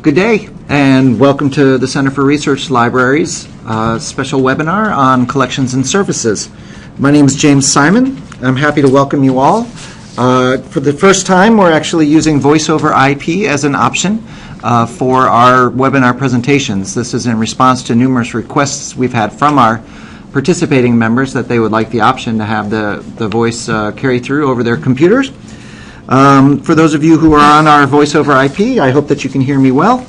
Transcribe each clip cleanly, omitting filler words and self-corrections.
Good day, and welcome to the Center for Research Libraries special webinar on collections and services. My name is James Simon. I'm happy to welcome you all. For the first time, we're actually using voice over IP as an option for our webinar presentations. This is in response to numerous requests we've had from our participating members that they would like the option to have the voice carry through over their computers. For those of you who are on our voice over IP, I hope that you can hear me well,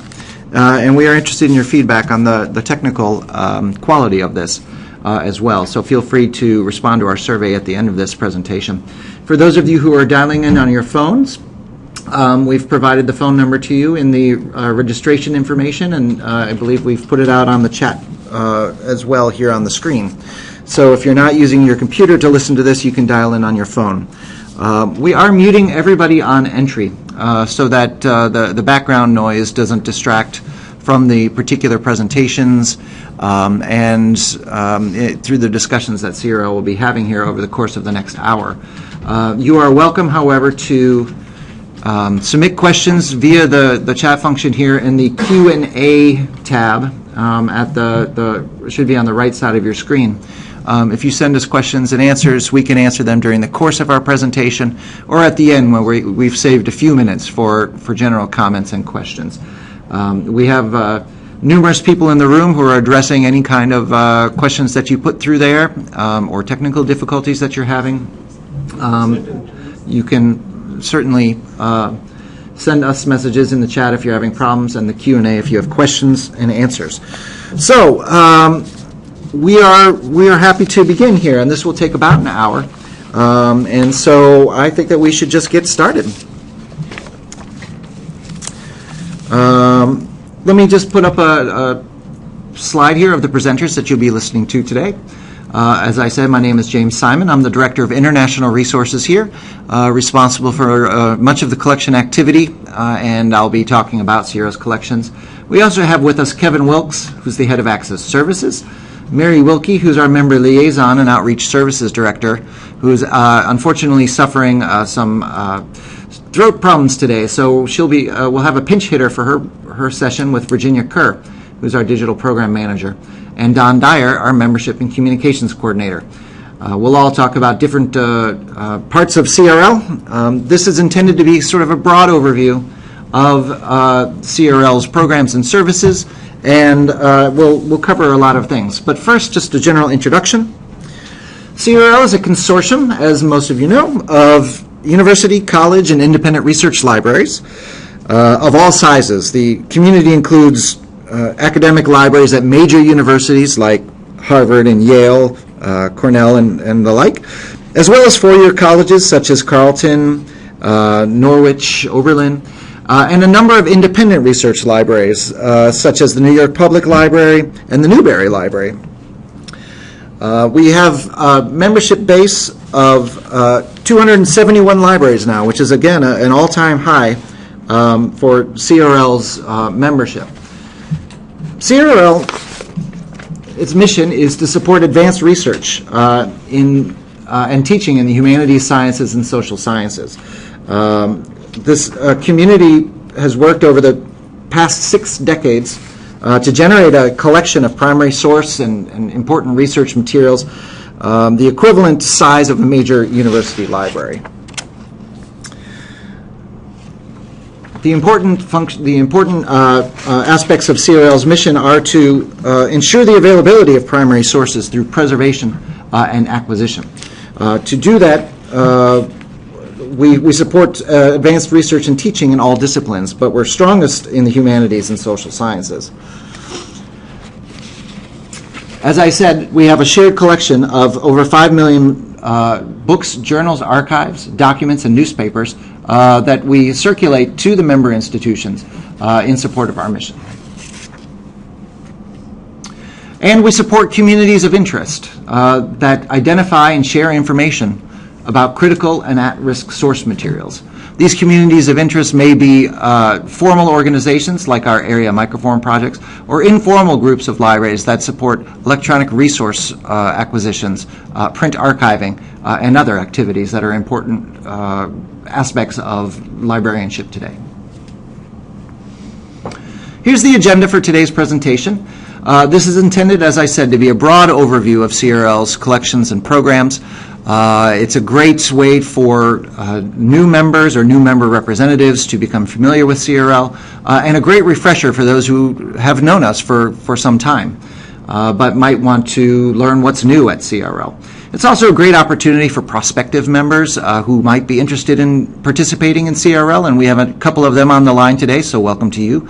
and we are interested in your feedback on the technical quality of this as well. So feel free to respond to our survey at the end of this presentation. For those of you who are dialing in on your phones, we've provided the phone number to you in the registration information, and I believe we've put it out on the chat as well here on the screen. So if you're not using your computer to listen to this, you can dial in on your phone. We are muting everybody on entry so that the background noise doesn't distract from the particular presentations and through the discussions that CRL will be having here over the course of the next hour. You are welcome, however, to submit questions via the chat function here in the Q&A tab should be on the right side of your screen. If you send us questions and answers, we can answer them during the course of our presentation or at the end when we've saved a few minutes for general comments and questions. We have numerous people in the room who are addressing any kind of questions that you put through there or technical difficulties that you're having. You can certainly send us messages in the chat if you're having problems, and the Q&A if you have questions and answers. So we are happy to begin here, and this will take about an hour. And so I think that we should just get started. Let me just put up a slide here of the presenters that you'll be listening to today. As I said, my name is James Simon. I'm the Director of International Resources here, responsible for much of the collection activity, and I'll be talking about CRL's collections. We also have with us Kevin Wilkes, who's the Head of Access Services, Mary Wilkie, who's our Member Liaison and Outreach Services Director, who's unfortunately suffering some throat problems today, so we'll have a pinch hitter for her session with Virginia Kerr, who's our Digital Program Manager, and Don Dyer, our Membership and Communications Coordinator. We'll all talk about different parts of CRL. This is intended to be sort of a broad overview of CRL's programs and services, and we'll cover a lot of things. But first, just a general introduction. CRL is a consortium, as most of you know, of university, college, and independent research libraries of all sizes. The community includes academic libraries at major universities like Harvard and Yale, Cornell, and the like, as well as four-year colleges such as Carleton, Norwich, Oberlin, and a number of independent research libraries such as the New York Public Library and the Newberry Library. We have a membership base of 271 libraries now, which is, again, an all-time high for CRL's membership. CRL, its mission is to support advanced research and teaching in the humanities, sciences, and social sciences. This community has worked over the past 6 decades to generate a collection of primary source and important research materials, the equivalent size of a major university library. The important aspects of CRL's mission are to ensure the availability of primary sources through preservation and acquisition. To do that, we support advanced research and teaching in all disciplines, but we're strongest in the humanities and social sciences. As I said, we have a shared collection of over 5 million books, journals, archives, documents, and newspapers that we circulate to the member institutions in support of our mission. And we support communities of interest that identify and share information about critical and at-risk source materials. These communities of interest may be formal organizations like our area microform projects, or informal groups of libraries that support electronic resource acquisitions, print archiving, and other activities that are important aspects of librarianship today. Here's the agenda for today's presentation. This is intended, as I said, to be a broad overview of CRL's collections and programs. It's a great way for new members or new member representatives to become familiar with CRL, and a great refresher for those who have known us for some time, but might want to learn what's new at CRL. It's also a great opportunity for prospective members who might be interested in participating in CRL, and we have a couple of them on the line today, so welcome to you.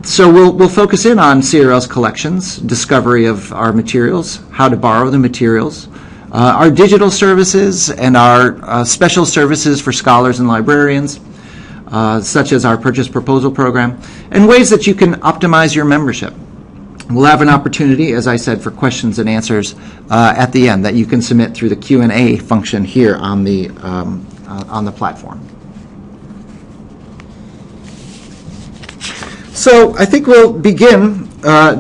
So we'll focus in on CRL's collections, discovery of our materials, how to borrow the materials, our digital services, and our special services for scholars and librarians, such as our purchase proposal program, and ways that you can optimize your membership. We'll have an opportunity, as I said, for questions and answers at the end that you can submit through the Q&A function here on the platform. So I think we'll begin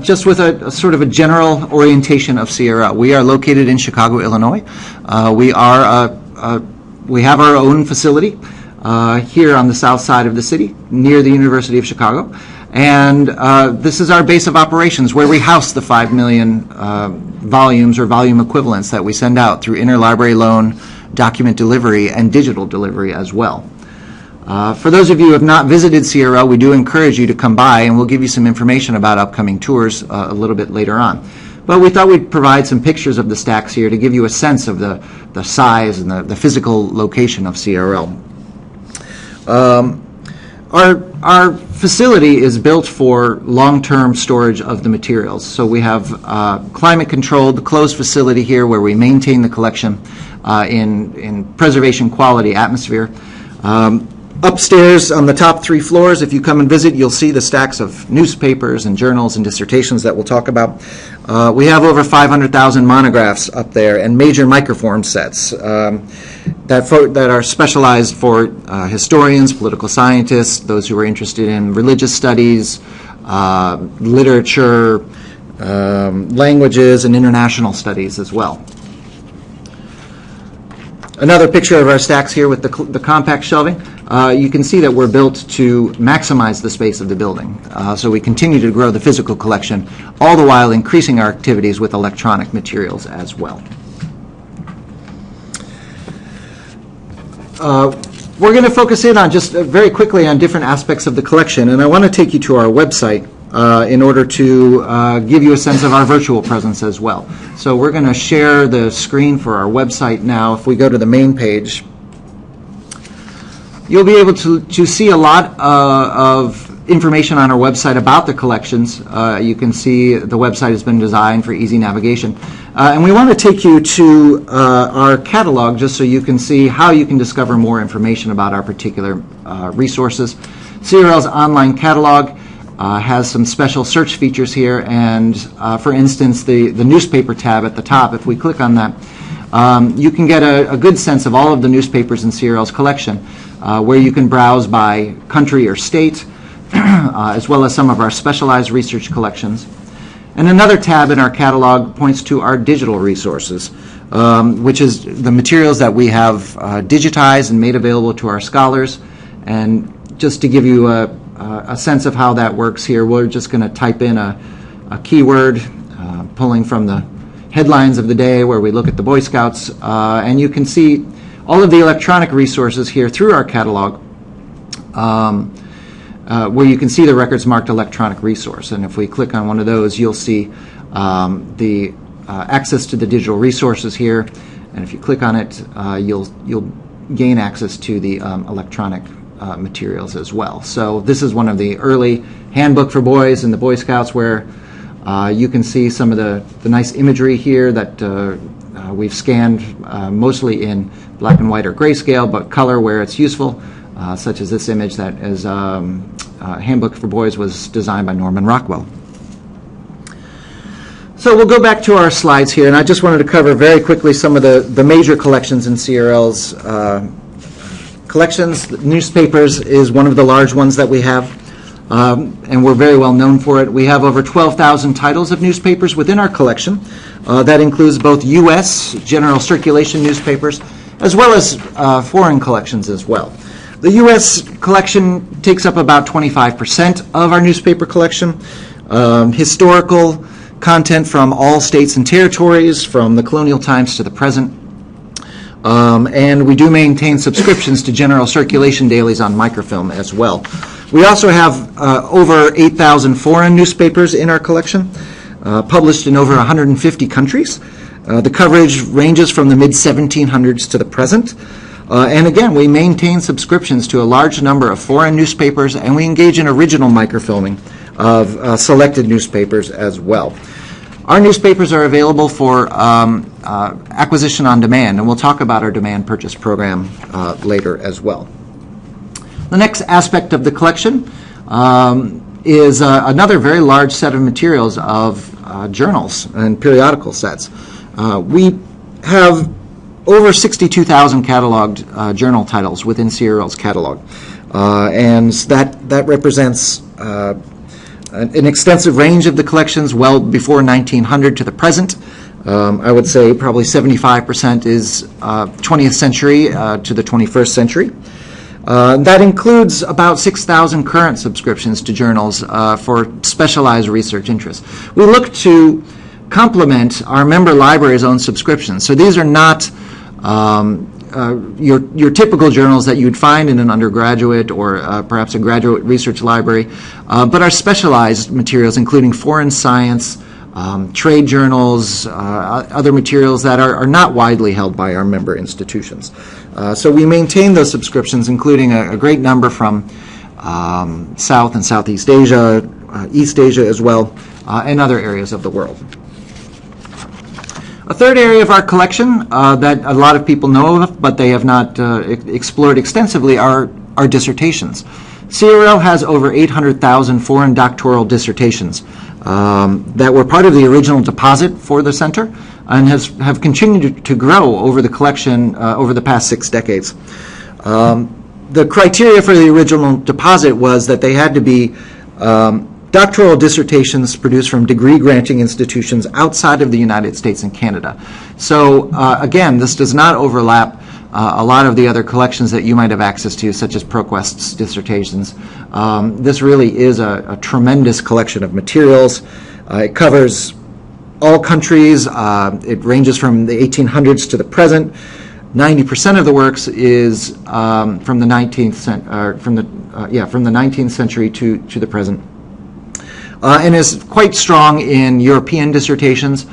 just with a sort of a general orientation of CRL. We are located in Chicago, Illinois. We have our own facility here on the south side of the city, near the University of Chicago. And this is our base of operations, where we house the 5 million volumes or volume equivalents that we send out through interlibrary loan, document delivery, and digital delivery as well. For those of you who have not visited CRL, we do encourage you to come by, and we'll give you some information about upcoming tours a little bit later on. But we thought we'd provide some pictures of the stacks here to give you a sense of the size and the physical location of CRL. Our facility is built for long-term storage of the materials. So we have climate-controlled, closed facility here where we maintain the collection in preservation quality atmosphere. Upstairs on the top 3 floors, if you come and visit, you'll see the stacks of newspapers and journals and dissertations that we'll talk about. We have over 500,000 monographs up there and major microform sets that are specialized for historians, political scientists, those who are interested in religious studies, literature, languages, and international studies as well. Another picture of our stacks here with the compact shelving. You can see that we're built to maximize the space of the building. So we continue to grow the physical collection, all the while increasing our activities with electronic materials as well. We're going to focus in on just very quickly on different aspects of the collection, and I want to take you to our website in order to give you a sense of our virtual presence as well. So we're going to share the screen for our website now. If we go to the main page, you'll be able to see a lot of information on our website about the collections. You can see the website has been designed for easy navigation. And we want to take you to our catalog just so you can see how you can discover more information about our particular resources. CRL's online catalog has some special search features here, and for instance, the newspaper tab at the top, if we click on that, you can get a good sense of all of the newspapers in CRL's collection, where you can browse by country or state, as well as some of our specialized research collections. And another tab in our catalog points to our digital resources, which is the materials that we have digitized and made available to our scholars. And just to give you a sense of how that works here, we're just going to type in a keyword, pulling from the headlines of the day where we look at the Boy Scouts, and you can see all of the electronic resources here through our catalog, where you can see the records marked electronic resource. And if we click on one of those, you'll see the access to the digital resources here. And if you click on it, you'll gain access to the electronic materials as well. So this is one of the early handbook for boys in the Boy Scouts, where you can see some of the nice imagery here that we've scanned mostly in black and white or grayscale, but color where it's useful, such as this image that is Handbook for Boys was designed by Norman Rockwell. So we'll go back to our slides here, and I just wanted to cover very quickly some of the major collections in CRL's collections. Newspapers is one of the large ones that we have, and we're very well known for it. We have over 12,000 titles of newspapers within our collection. That includes both U.S. general circulation newspapers as well as foreign collections as well. The U.S. collection takes up about 25% of our newspaper collection. Historical content from all states and territories, from the colonial times to the present. And we do maintain subscriptions to general circulation dailies on microfilm as well. We also have over 8,000 foreign newspapers in our collection, published in over 150 countries. The coverage ranges from the mid-1700s to the present. And again, we maintain subscriptions to a large number of foreign newspapers, and we engage in original microfilming of selected newspapers as well. Our newspapers are available for acquisition on demand, and we'll talk about our demand purchase program later as well. The next aspect of the collection is another very large set of materials of journals and periodical sets. We have over 62,000 cataloged journal titles within CRL's catalog, and that represents an extensive range of the collections well before 1900 to the present. I would say probably 75% is 20th century to the 21st century. That includes about 6,000 current subscriptions to journals for specialized research interests. We look to complement our member library's own subscriptions. So these are not your typical journals that you'd find in an undergraduate or perhaps a graduate research library, but are specialized materials including foreign science, trade journals, other materials that are not widely held by our member institutions. So we maintain those subscriptions, including a great number from South and Southeast Asia, East Asia as well, and other areas of the world. A third area of our collection that a lot of people know of, but they have not explored extensively, are dissertations. CRL has over 800,000 foreign doctoral dissertations that were part of the original deposit for the center and have continued to grow over the collection over the past 6 decades. The criteria for the original deposit was that they had to be doctoral dissertations produced from degree-granting institutions outside of the United States and Canada. So again, this does not overlap a lot of the other collections that you might have access to, such as ProQuest's dissertations. This really is a tremendous collection of materials. It covers all countries. It ranges from the 1800s to the present. 90% of the works is from the 19th century to the present. And is quite strong in European dissertations,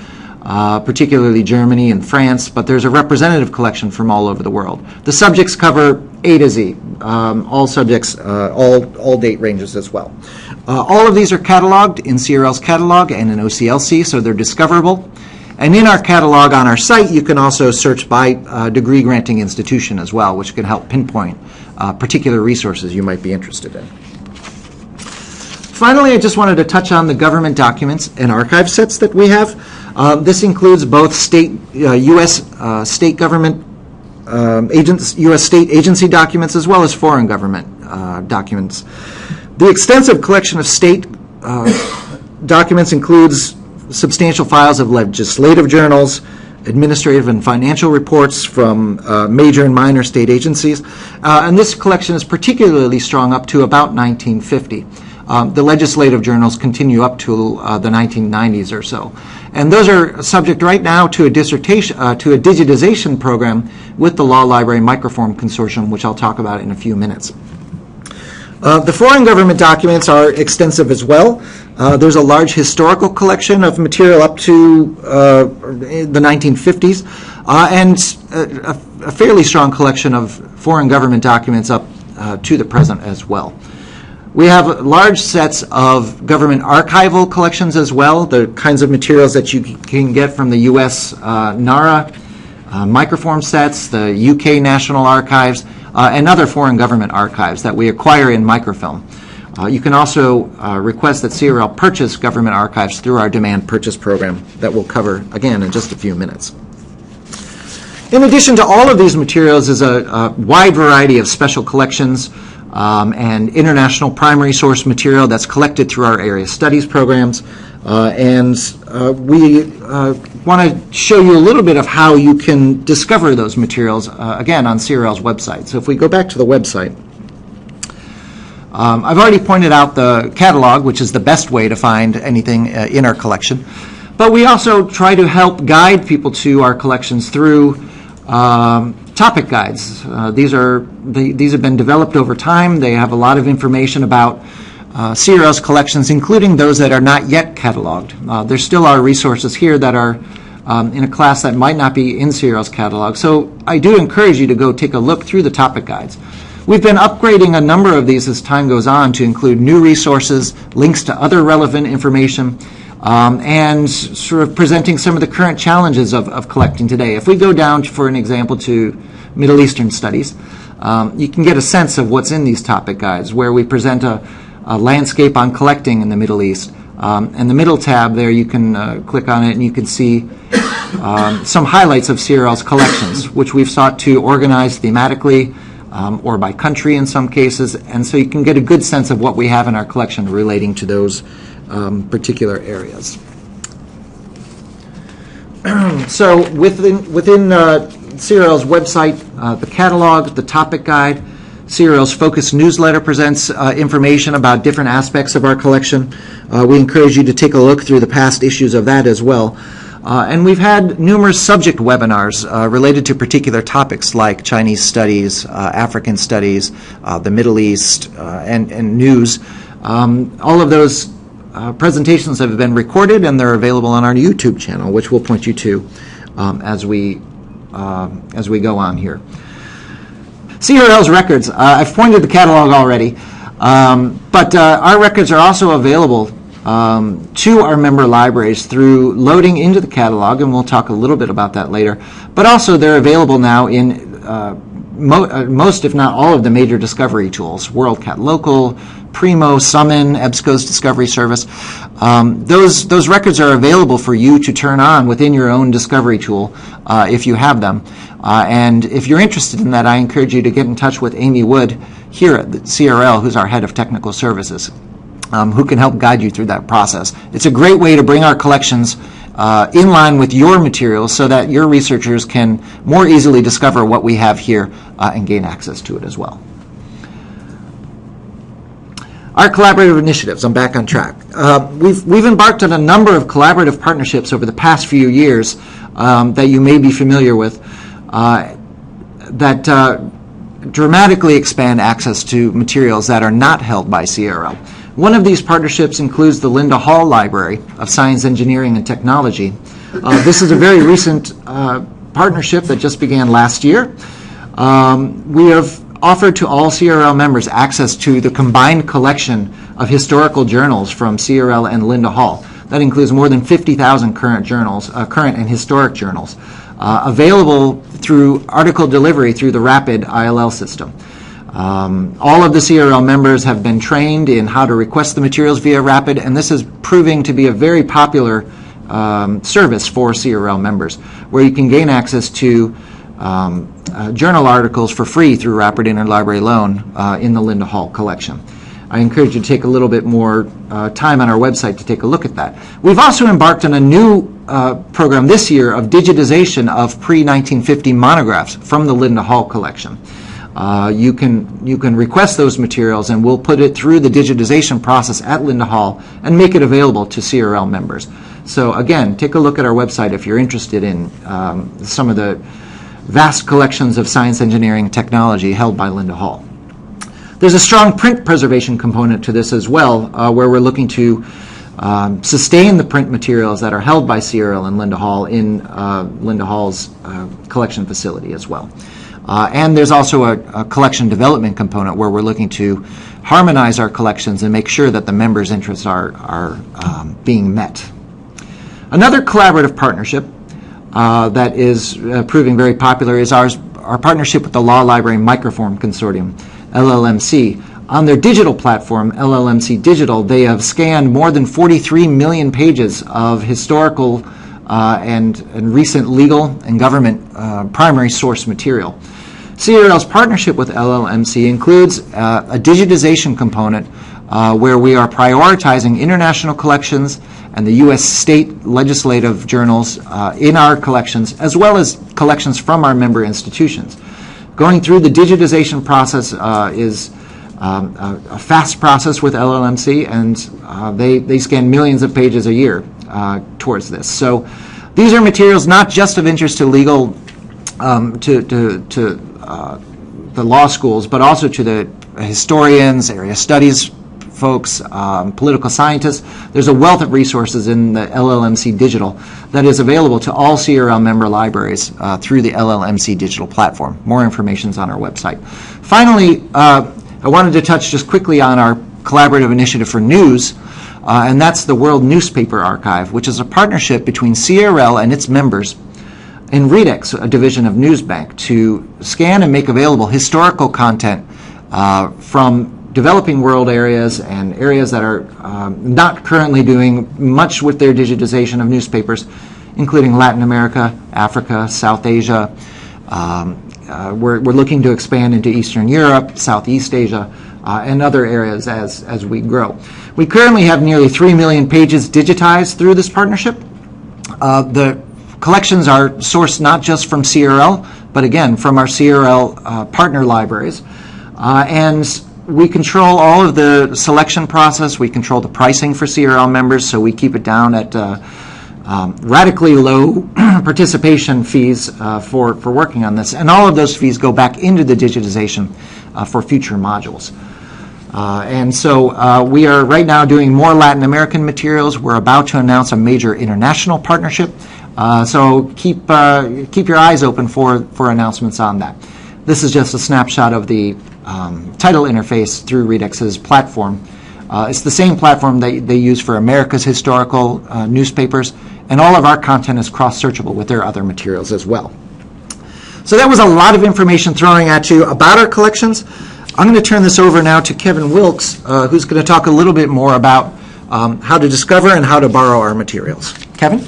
particularly Germany and France, but there's a representative collection from all over the world. The subjects cover A to Z, all subjects, all date ranges as well. All of these are cataloged in CRL's catalog and in OCLC, so they're discoverable. And in our catalog on our site, you can also search by degree-granting institution as well, which can help pinpoint particular resources you might be interested in. Finally, I just wanted to touch on the government documents and archive sets that we have. This includes both U.S. State government U.S. state agency documents as well as foreign government documents. The extensive collection of state documents includes substantial files of legislative journals, administrative and financial reports from major and minor state agencies, and this collection is particularly strong up to about 1950. The legislative journals continue up to the 1990s or so. And those are subject right now to a digitization program with the Law Library Microform Consortium, which I'll talk about in a few minutes. The foreign government documents are extensive as well. There's a large historical collection of material up to the 1950s, and a fairly strong collection of foreign government documents up to the present as well. We have large sets of government archival collections as well, the kinds of materials that you can get from the U.S. NARA microform sets, the UK National Archives, and other foreign government archives that we acquire in microfilm. You can also request that CRL purchase government archives through our demand purchase program that we'll cover again in just a few minutes. In addition to all of these materials is a wide variety of special collections and international primary source material that's collected through our area studies programs. And we want to show you a little bit of how you can discover those materials, again, on CRL's website. So if we go back to the website, I've already pointed out the catalog, which is the best way to find anything in our collection. But we also try to help guide people to our collections through topic guides. These have been developed over time. They have a lot of information about CRL's collections, including those that are not yet cataloged. There still are resources here that are in a class that might not be in CRL's catalog. So I do encourage you to go take a look through the topic guides. We've been upgrading a number of these as time goes on to include new resources, links to other relevant information, and sort of presenting some of the current challenges of collecting today. If we go down, for an example, to Middle Eastern studies, you can get a sense of what's in these topic guides, where we present a landscape on collecting in the Middle East. And the middle tab there, you can click on it and you can see some highlights of CRL's collections, which we've sought to organize thematically or by country in some cases, and so you can get a good sense of what we have in our collection relating to those particular areas. So within CRL's website, the catalog, the topic guide, CRL's Focus newsletter presents information about different aspects of our collection. We encourage you to take a look through the past issues of that as well. And we've had numerous subject webinars related to particular topics like Chinese studies, African studies, the Middle East, and news. All of those presentations have been recorded and they're available on our YouTube channel, which we'll point you to as we go on here. CRL's records, I've pointed the catalog already, but our records are also available to our member libraries through loading into the catalog, and we'll talk a little bit about that later. But also they're available now in most, if not all, of the major discovery tools, WorldCat Local, Primo, Summon, EBSCO's Discovery Service. Those records are available for you to turn on within your own discovery tool if you have them. And if you're interested in that, I encourage you to get in touch with Amy Wood here at the CRL, who's our head of technical services, who can help guide you through that process. It's a great way to bring our collections in line with your materials so that your researchers can more easily discover what we have here and gain access to it as well. Our collaborative initiatives, I'm back on track. We've embarked on a number of collaborative partnerships over the past few years that you may be familiar with that dramatically expand access to materials that are not held by CRL. One of these partnerships includes the Linda Hall Library of Science, Engineering, and Technology. This is a very recent partnership that just began last year. We have offered to all CRL members access to the combined collection of historical journals from CRL and Linda Hall. That includes more than 50,000 current journals, current and historic journals, available through article delivery through the RAPID ILL system. All of the CRL members have been trained in how to request the materials via RAPID, and this is proving to be a very popular service for CRL members, where you can gain access to journal articles for free through RAPID Interlibrary Loan in the Linda Hall collection. I encourage you to take a little bit more time on our website to take a look at that. We've also embarked on a new program this year of digitization of pre-1950 monographs from the Linda Hall collection. You can request those materials, and we'll put it through the digitization process at Linda Hall and make it available to CRL members. So again, take a look at our website if you're interested in some of the vast collections of science, engineering, and technology held by Linda Hall. There's a strong print preservation component to this as well, where we're looking to sustain the print materials that are held by CRL and Linda Hall in Linda Hall's collection facility as well. And there's also a collection development component where we're looking to harmonize our collections and make sure that the members' interests are being met. Another collaborative partnership that is proving very popular is our partnership with the Law Library Microform Consortium, LLMC. On their digital platform, LLMC Digital, they have scanned more than 43 million pages of historical and recent legal and government primary source material. CRL's partnership with LLMC includes a digitization component where we are prioritizing international collections and the U.S. state legislative journals in our collections, as well as collections from our member institutions. Going through the digitization process is a fast process with LLMC, and they scan millions of pages a year towards this. So these are materials not just of interest to legal, the law schools, but also to the historians, area studies folks, political scientists. There's a wealth of resources in the LLMC Digital that is available to all CRL member libraries through the LLMC Digital platform. More information is on our website. Finally, I wanted to touch just quickly on our collaborative initiative for news, and that's the World Newspaper Archive, which is a partnership between CRL and its members in REDX, a division of Newsbank, to scan and make available historical content from developing world areas and areas that are not currently doing much with their digitization of newspapers, including Latin America, Africa, South Asia. We're looking to expand into Eastern Europe, Southeast Asia, and other areas as we grow. We currently have nearly 3 million pages digitized through this partnership. The collections are sourced not just from CRL, but again, from our CRL partner libraries. And we control all of the selection process. We control the pricing for CRL members, so we keep it down at radically low participation fees for working on this. And all of those fees go back into the digitization for future modules. And so we are right now doing more Latin American materials. We're about to announce a major international partnership. So keep your eyes open for announcements on that. This is just a snapshot of the title interface through REDX's platform. It's the same platform that they use for America's historical newspapers, and all of our content is cross-searchable with their other materials as well. So that was a lot of information throwing at you about our collections. I'm going to turn this over now to Kevin Wilkes, who's going to talk a little bit more about how to discover and how to borrow our materials. Kevin?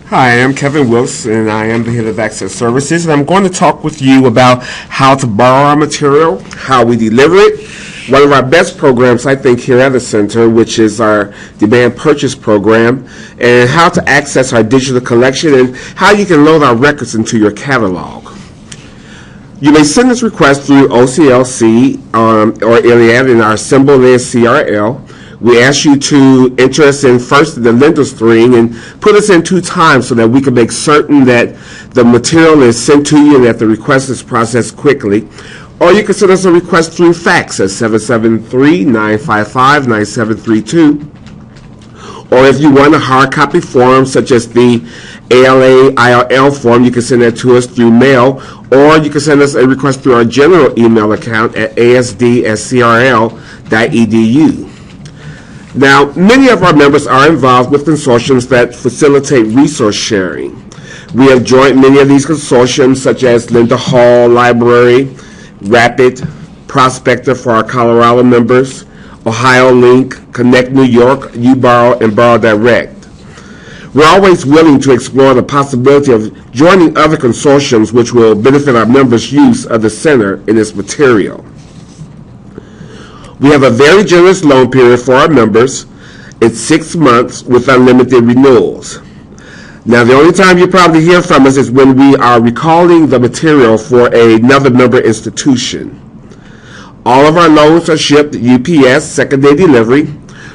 Hi, I'm Kevin Wilkes, and I am the head of Access Services, and I'm going to talk with you about how to borrow our material, how we deliver it, one of our best programs, I think, here at the center, which is our demand purchase program, and how to access our digital collection, and how you can load our records into your catalog. You may send this request through OCLC or Iliad in our symbol is CRL. We ask you to enter us in first in the lender string and put us in 2 times so that we can make certain that the material is sent to you and that the request is processed quickly. Or you can send us a request through fax at 773-955-9732. Or if you want a hard copy form, such as the ALA IRL form, you can send that to us through mail, or you can send us a request through our general email account at asd@crl.edu. Now, many of our members are involved with consortiums that facilitate resource sharing. We have joined many of these consortiums, such as Linda Hall Library, Rapid, Prospector for our Colorado members, Ohio Link, Connect New York, UBorrow, and Borrow Direct. We're always willing to explore the possibility of joining other consortiums which will benefit our members' use of the center in its material. We have a very generous loan period for our members. It's 6 months with unlimited renewals. Now, the only time you probably hear from us is when we are recalling the material for another member institution. All of our loans are shipped UPS, second-day delivery.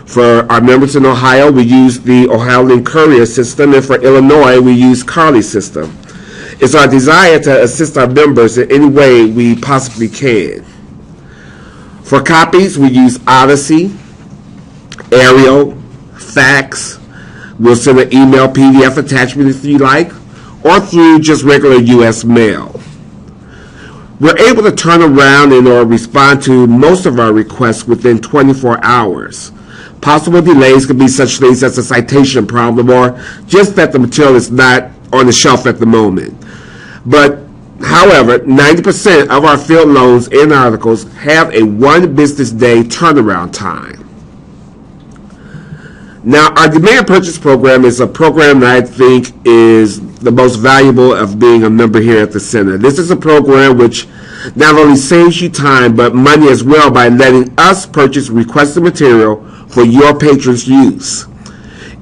For our members in Ohio, we use the Ohio Link Courier system, and for Illinois, we use Carly system. It's our desire to assist our members in any way we possibly can. For copies, we use Odyssey, Arial, fax. We'll send an email PDF attachment if you like, or through just regular U.S. mail. We're able to turn around and or respond to most of our requests within 24 hours. Possible delays could be such things as a citation problem or just that the material is not on the shelf at the moment. But however, 90% of our field loans and articles have a 1 business day turnaround time. Now, our demand purchase program is a program that I think is the most valuable of being a member here at the center. This is a program which not only saves you time, but money as well by letting us purchase requested material for your patrons' use.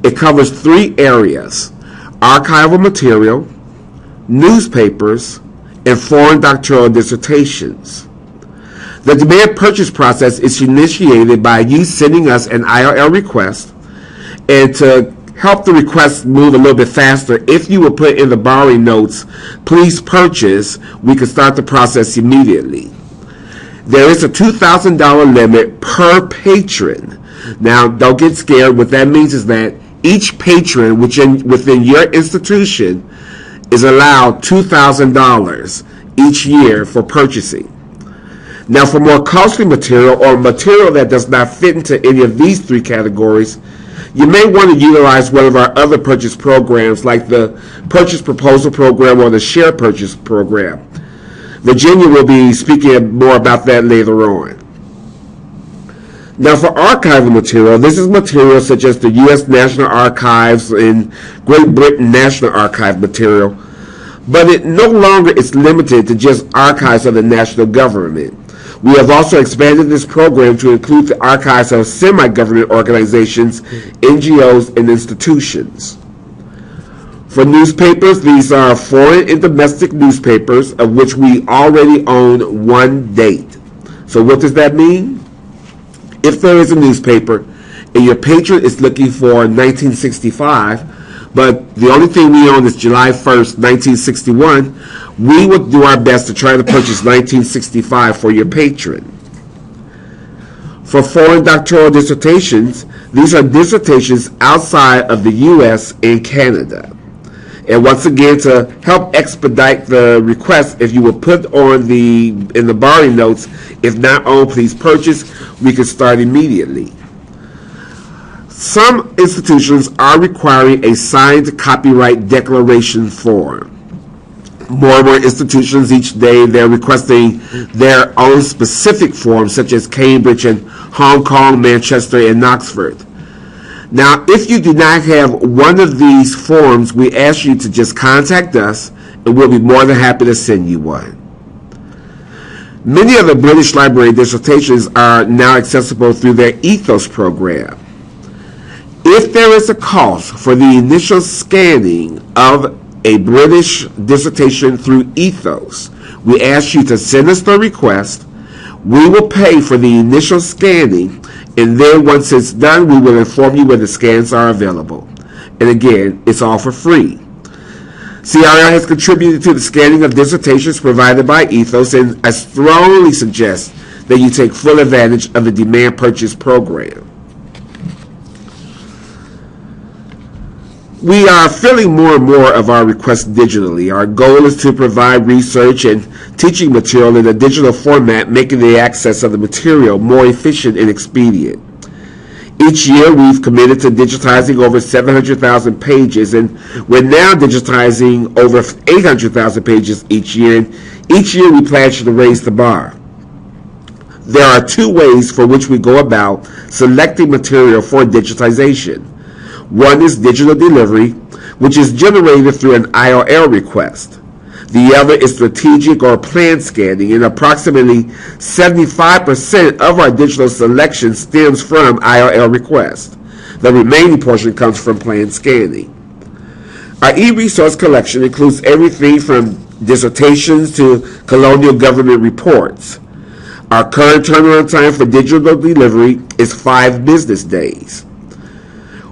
It covers 3 areas: archival material, newspapers, and foreign doctoral dissertations. The demand purchase process is initiated by you sending us an IRL request, and to help the request move a little bit faster, if you will put in the borrowing notes, please purchase, we can start the process immediately. There is a $2,000 limit per patron. Now, don't get scared. What that means is that each patron within your institution is allowed $2,000 each year for purchasing. Now, for more costly material or material that does not fit into any of these three categories, you may want to utilize one of our other purchase programs like the Purchase Proposal Program or the Share Purchase Program. Virginia will be speaking more about that later on. Now, for archival material, this is material such as the U.S. National Archives and Great Britain National Archive material, but it no longer is limited to just archives of the national government. We have also expanded this program to include the archives of semi-government organizations, NGOs, and institutions. For newspapers, these are foreign and domestic newspapers, of which we already own one date. So what does that mean? If there is a newspaper and your patron is looking for 1965, but the only thing we own is July 1st, 1961, we will do our best to try to purchase 1965 for your patron. For foreign doctoral dissertations, these are dissertations outside of the U.S. and Canada. And once again, to help expedite the request, if you will put on in the borrowing notes, if not owned, please purchase, we can start immediately. Some institutions are requiring a signed copyright declaration form. More and more institutions each day, they're requesting their own specific forms, such as Cambridge and Hong Kong, Manchester, and Oxford. Now, if you do not have one of these forms, we ask you to just contact us, and we'll be more than happy to send you one. Many of the British Library dissertations are now accessible through their Ethos program. If there is a cost for the initial scanning of a British dissertation through Ethos, we ask you to send us the request. We will pay for the initial scanning, and then once it's done, we will inform you when the scans are available. And again, it's all for free. CRL has contributed to the scanning of dissertations provided by Ethos, and I strongly suggest that you take full advantage of the demand purchase program. We are filling more and more of our requests digitally. Our goal is to provide research and teaching material in a digital format, making the access of the material more efficient and expedient. Each year, we've committed to digitizing over 700,000 pages, and we're now digitizing over 800,000 pages each year, and each year we pledge to raise the bar. There are two ways for which we go about selecting material for digitization. One is digital delivery, which is generated through an IRL request. The other is strategic or planned scanning, and approximately 75% of our digital selection stems from IRL requests. The remaining portion comes from planned scanning. Our e-resource collection includes everything from dissertations to colonial government reports. Our current turnaround time for digital delivery is 5 business days.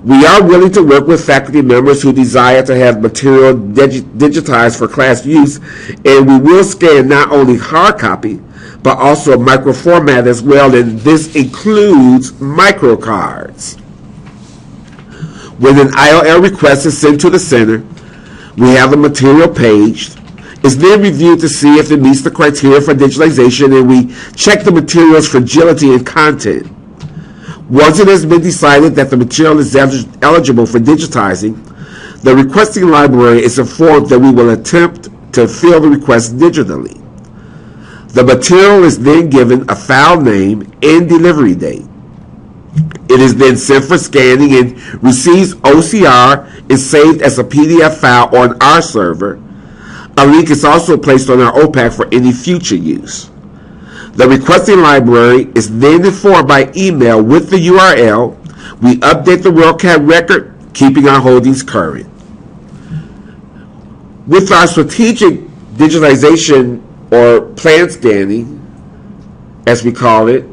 We are willing to work with faculty members who desire to have material digitized for class use, and we will scan not only hard copy, but also microformat as well, and this includes microcards. When an ILL request is sent to the center, we have the material paged. It's then reviewed to see if it meets the criteria for digitalization, and we check the material's fragility and content. Once it has been decided that the material is eligible for digitizing, the requesting library is informed that we will attempt to fill the request digitally. The material is then given a file name and delivery date. It is then sent for scanning and receives OCR and saved as a PDF file on our server. A link is also placed on our OPAC for any future use. The requesting library is then informed by email with the URL. We update the WorldCat record, keeping our holdings current. With our strategic digitization or plan scanning, as we call it,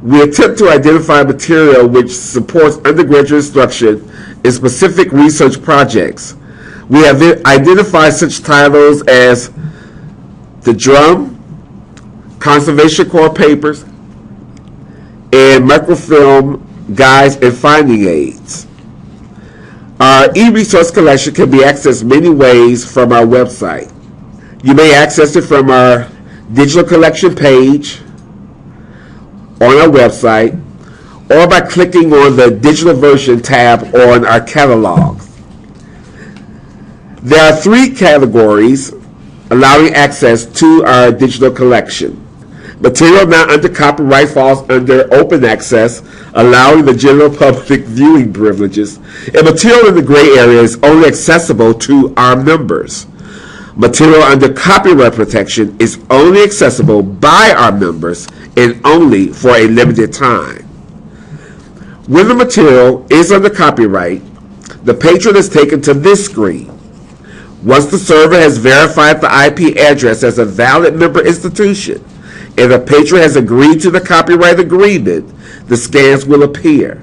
we attempt to identify material which supports undergraduate instruction in specific research projects. We have identified such titles as the Drum, Conservation Corps Papers, and Microfilm Guides and Finding Aids. Our e-resource collection can be accessed many ways from our website. You may access it from our digital collection page on our website, or by clicking on the digital version tab on our catalog. There are 3 categories allowing access to our digital collection. Material not under copyright falls under open access, allowing the general public viewing privileges, and material in the gray area is only accessible to our members. Material under copyright protection is only accessible by our members and only for a limited time. When the material is under copyright, the patron is taken to this screen. Once the server has verified the IP address as a valid member institution and the patron has agreed to the copyright agreement, the scans will appear.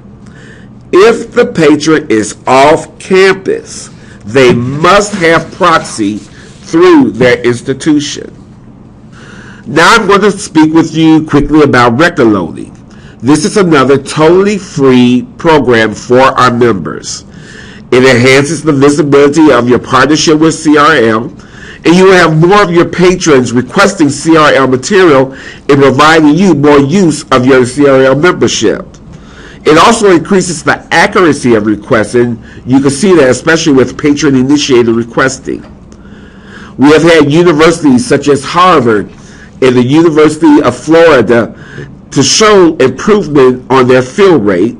If the patron is off campus, they must have proxy through their institution. Now I'm going to speak with you quickly about record loading. This is another totally free program for our members. It enhances the visibility of your partnership with CRL, and you will have more of your patrons requesting CRL material and providing you more use of your CRL membership. It also increases the accuracy of requests, and you can see that especially with patron-initiated requesting. We have had universities such as Harvard and the University of Florida to show improvement on their fill rate,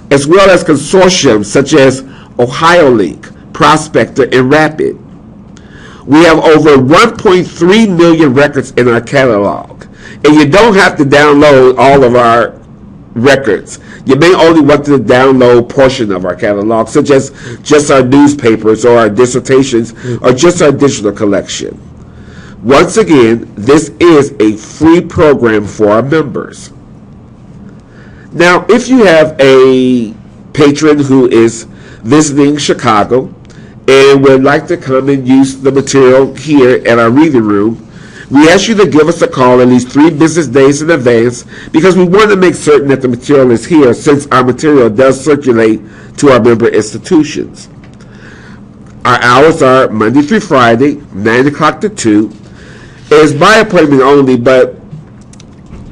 as well as consortiums such as OhioLink, Prospector, and Rapid. We have over 1.3 million records in our catalog, and you don't have to download all of our records. You may only want to download a portion of our catalog, such as just our newspapers or our dissertations or just our digital collection. Once again, this is a free program for our members. Now, if you have a patron who is visiting Chicago and would like to come and use the material here at our reading room, we ask you to give us a call at least 3 business days in advance, because we want to make certain that the material is here, since our material does circulate to our member institutions. Our hours are Monday through Friday, 9 o'clock to 2. It is by appointment only, but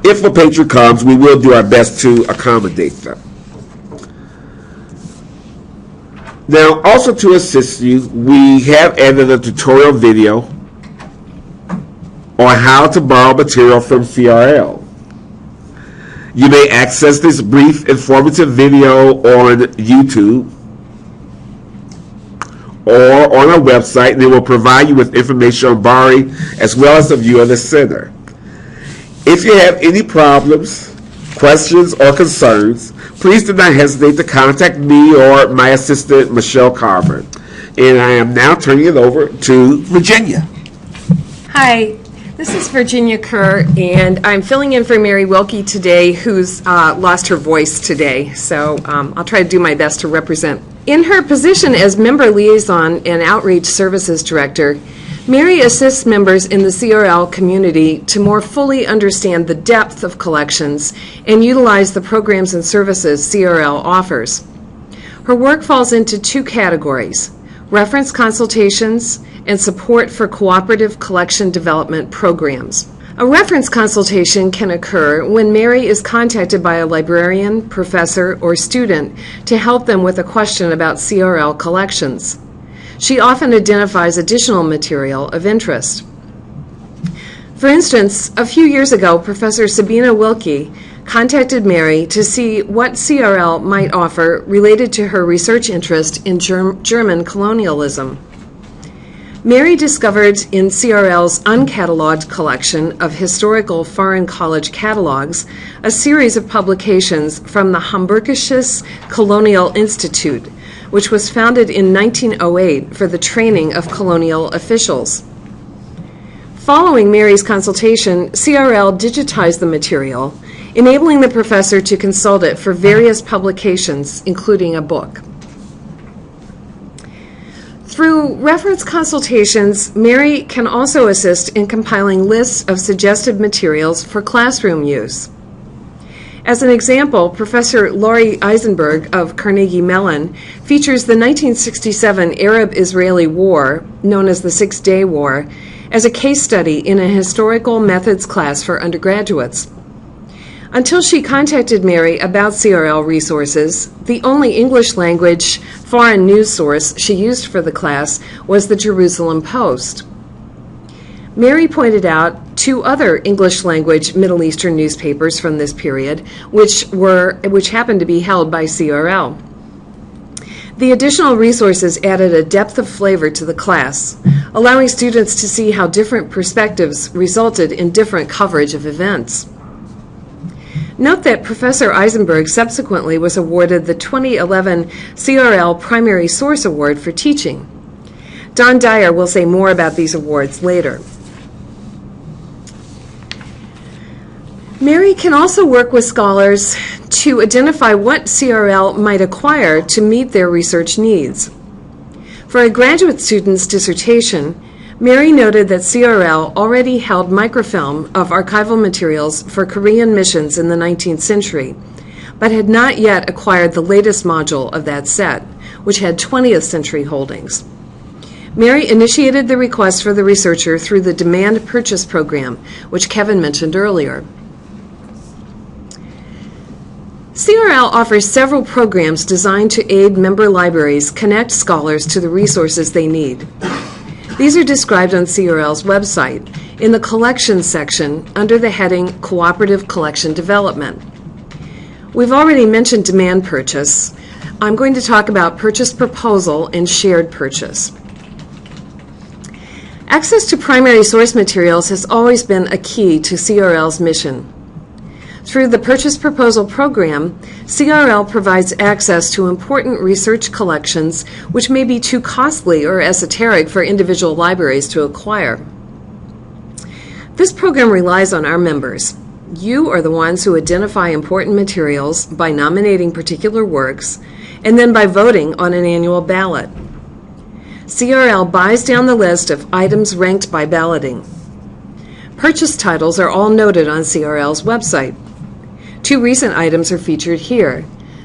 if a patron comes, we will do our best to accommodate them. Now, also to assist you, we have added a tutorial video on how to borrow material from CRL. You may access this brief informative video on YouTube or on our website, and it will provide you with information on borrowing as well as a view of the center. If you have any problems, questions, or concerns, please do not hesitate to contact me or my assistant, Michelle Carver. And I am now turning it over to Virginia. Hi, this is Virginia Kerr, and I'm filling in for Mary Wilkie today, who's lost her voice today. So I'll try to do my best to represent. In her position as Member Liaison and Outreach Services Director, Mary assists members in the CRL community to more fully understand the depth of collections and utilize the programs and services CRL offers. Her work falls into 2 categories: reference consultations and support for cooperative collection development programs. A reference consultation can occur when Mary is contacted by a librarian, professor, or student to help them with a question about CRL collections. She often identifies additional material of interest. For instance, a few years ago, Professor Sabina Wilkie contacted Mary to see what CRL might offer related to her research interest in German colonialism. Mary discovered in CRL's uncatalogued collection of historical foreign college catalogs a series of publications from the Hamburgisches Colonial Institute, which was founded in 1908 for the training of colonial officials. Following Mary's consultation, CRL digitized the material, enabling the professor to consult it for various publications, including a book. Through reference consultations, Mary can also assist in compiling lists of suggested materials for classroom use. As an example, Professor Laurie Eisenberg of Carnegie Mellon features the 1967 Arab-Israeli War, known as the Six-Day War, as a case study in a historical methods class for undergraduates. Until she contacted Mary about CRL resources, the only English language foreign news source she used for the class was the Jerusalem Post. Mary pointed out 2 other English language Middle Eastern newspapers from this period, which happened to be held by CRL. The additional resources added a depth of flavor to the class, allowing students to see how different perspectives resulted in different coverage of events. Note that Professor Eisenberg subsequently was awarded the 2011 CRL Primary Source Award for teaching. Don Dyer will say more about these awards later. Mary can also work with scholars to identify what CRL might acquire to meet their research needs. For a graduate student's dissertation, Mary noted that CRL already held microfilm of archival materials for Korean missions in the 19th century, but had not yet acquired the latest module of that set, which had 20th century holdings. Mary initiated the request for the researcher through the demand purchase program, which Kevin mentioned earlier. CRL offers several programs designed to aid member libraries connect scholars to the resources they need. These are described on CRL's website in the Collections section under the heading Cooperative Collection Development. We've already mentioned demand purchase. I'm going to talk about purchase proposal and shared purchase. Access to primary source materials has always been a key to CRL's mission. Through the Purchase Proposal Program, CRL provides access to important research collections which may be too costly or esoteric for individual libraries to acquire. This program relies on our members. You are the ones who identify important materials by nominating particular works and then by voting on an annual ballot. CRL buys down the list of items ranked by balloting. Purchase titles are all noted on CRL's website. 2 recent items are featured here.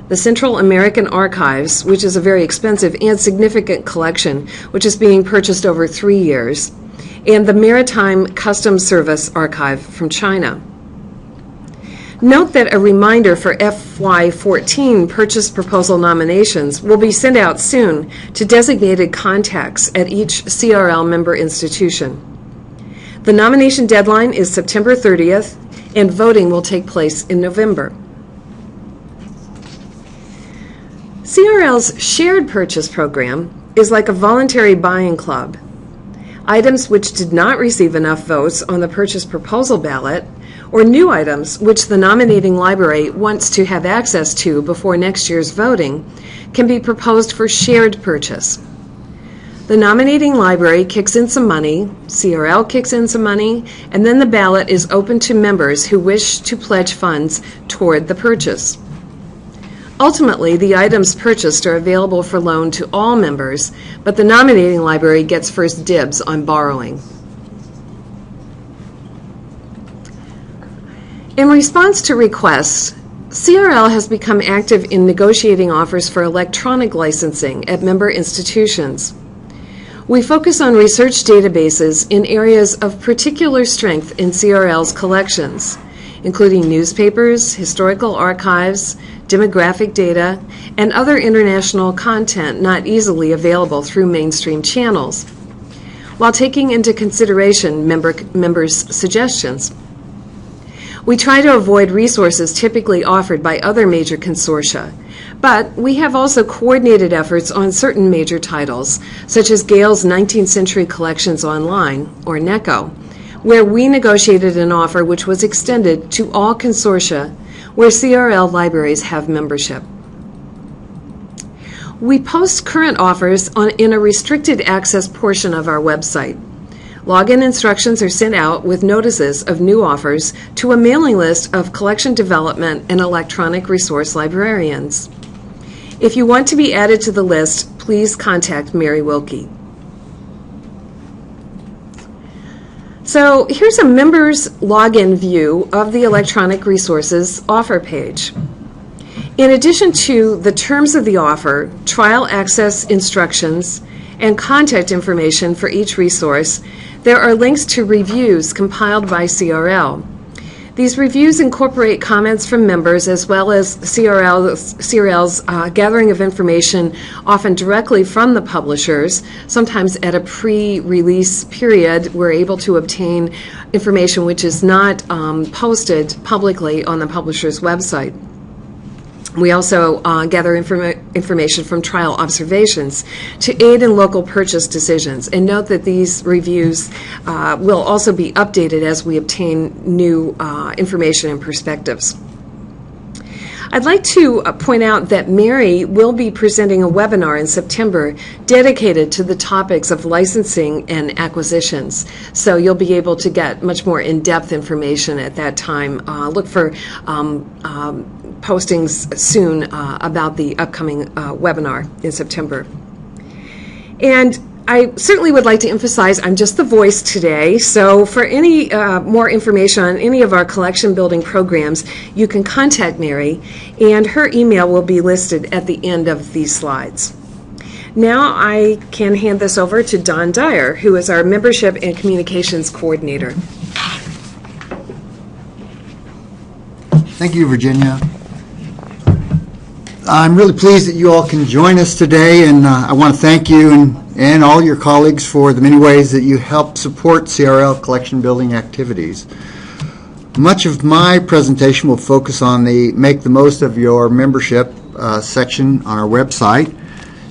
The Central American Archives, which is a very expensive and significant collection, which is being purchased over 3 years, and the Maritime Customs Service Archive from China. Note that a reminder for FY14 purchase proposal nominations will be sent out soon to designated contacts at each CRL member institution. The nomination deadline is September 30th, and voting will take place in November. CRL's shared purchase program is like a voluntary buying club. Items which did not receive enough votes on the purchase proposal ballot, or new items which the nominating library wants to have access to before next year's voting, can be proposed for shared purchase. The nominating library kicks in some money, CRL kicks in some money, and then the ballot is open to members who wish to pledge funds toward the purchase. Ultimately, the items purchased are available for loan to all members, but the nominating library gets first dibs on borrowing. In response to requests, CRL has become active in negotiating offers for electronic licensing at member institutions. We focus on research databases in areas of particular strength in CRL's collections, including newspapers, historical archives, demographic data, and other international content not easily available through mainstream channels, while taking into consideration members' suggestions. We try to avoid resources typically offered by other major consortia, but we have also coordinated efforts on certain major titles, such as Gale's 19th Century Collections Online, or NECO, where we negotiated an offer which was extended to all consortia where CRL libraries have membership. We post current offers in a restricted access portion of our website. Login instructions are sent out with notices of new offers to a mailing list of collection development and electronic resource librarians. If you want to be added to the list, please contact Mary Wilkie. So here's a member's login view of the electronic resources offer page. In addition to the terms of the offer, trial access instructions, and contact information for each resource, there are links to reviews compiled by CRL. These reviews incorporate comments from members as well as CRL's gathering of information, often directly from the publishers. Sometimes at a pre-release period, we're able to obtain information which is not posted publicly on the publisher's website. We also gather information from trial observations to aid in local purchase decisions. And note that these reviews will also be updated as we obtain new information and perspectives. I'd like to point out that Mary will be presenting a webinar in September dedicated to the topics of licensing and acquisitions. So you'll be able to get much more in-depth information at that time. Look for postings soon about the upcoming webinar in September. And I certainly would like to emphasize I'm just the voice today, so for any more information on any of our collection building programs, you can contact Mary, and her email will be listed at the end of these slides. Now I can hand this over to Don Dyer, who is our Membership and Communications Coordinator. Thank you, Virginia. I'm really pleased that you all can join us today, and I want to thank you and all your colleagues for the many ways that you help support CRL collection building activities. Much of my presentation will focus on the Make the Most of Your Membership section on our website.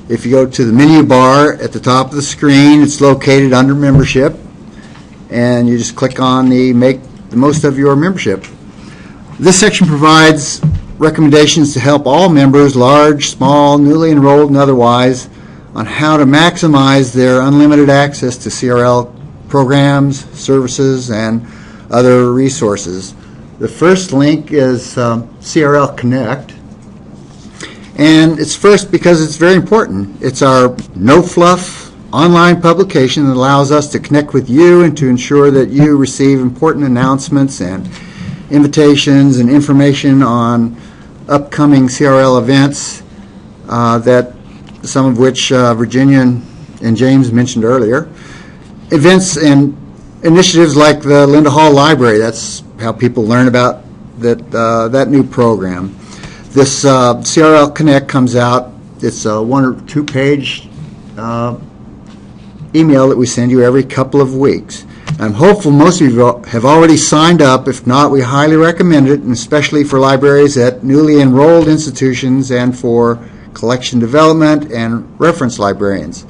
If you go to the menu bar at the top of the screen, it's located under Membership, and you just click on the Make the Most of Your Membership. This section provides recommendations to help all members, large, small, newly enrolled, and otherwise, on how to maximize their unlimited access to CRL programs, services, and other resources. The first link is CRL Connect, and it's first because it's very important. It's our no-fluff online publication that allows us to connect with you and to ensure that you receive important announcements and invitations and information on upcoming CRL events, that some of which Virginia and James mentioned earlier. Events and initiatives like the Linda Hall Library, that's how people learn about that new program. This CRL Connect comes out, it's a 1 or 2 page email that we send you every couple of weeks. I'm hopeful most of you have already signed up. If not, we highly recommend it, and especially for libraries at newly enrolled institutions and for collection development and reference librarians.